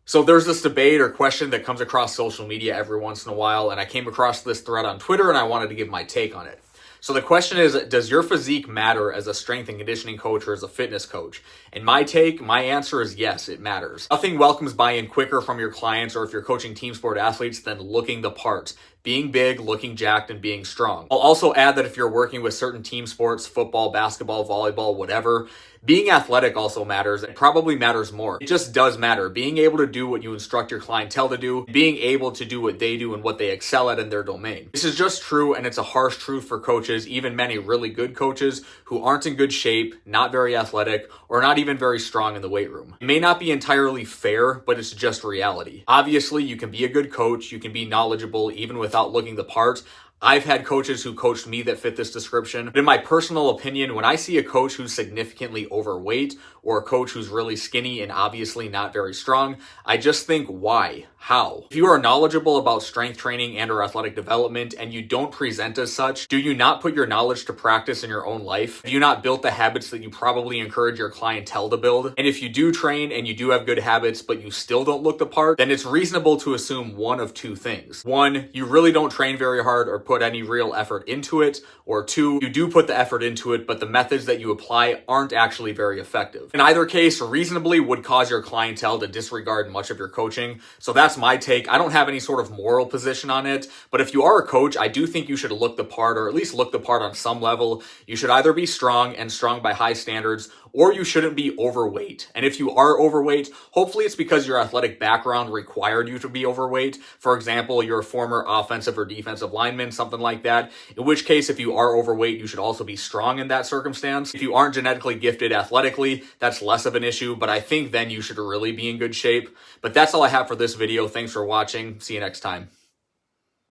So there's this debate or question that comes across social media every once in a while, and I came across this thread on Twitter and I wanted to give my take on it. So the question is, does your physique matter as a strength and conditioning coach or as a fitness coach? And my answer is yes, it matters. Nothing welcomes buy-in quicker from your clients, or if you're coaching team sport athletes, than looking the part. Being big, looking jacked, and being strong. I'll also add that if you're working with certain team sports, football, basketball, volleyball, whatever, being athletic also matters. It probably matters more. It just does matter. Being able to do what you instruct your clientele to do, being able to do what they do and what they excel at in their domain. This is just true, and it's a harsh truth for coaches, even many really good coaches who aren't in good shape, not very athletic, or not even very strong in the weight room. It may not be entirely fair, but it's just reality. Obviously, you can be a good coach, you can be knowledgeable even without looking the part. I've had coaches who coached me that fit this description. But in my personal opinion, when I see a coach who's significantly overweight or a coach who's really skinny and obviously not very strong, I just think, why? How? If you are knowledgeable about strength training and or athletic development and you don't present as such, do you not put your knowledge to practice in your own life? Have you not built the habits that you probably encourage your clientele to build? And if you do train and you do have good habits, but you still don't look the part, then it's reasonable to assume one of two things. One, you really don't train very hard or put any real effort into it, or two, you do put the effort into it, but the methods that you apply aren't actually very effective. In either case, reasonably would cause your clientele to disregard much of your coaching. So that's my take. I don't have any sort of moral position on it, but if you are a coach, I do think you should look the part, or at least look the part on some level. You should either be strong and strong by high standards, or you shouldn't be overweight. And if you are overweight, hopefully it's because your athletic background required you to be overweight. For example, you're a former offensive or defensive lineman, something like that. In which case, if you are overweight, you should also be strong in that circumstance. If you aren't genetically gifted athletically, that's less of an issue, but I think then you should really be in good shape. But that's all I have for this video. Thanks for watching. See you next time.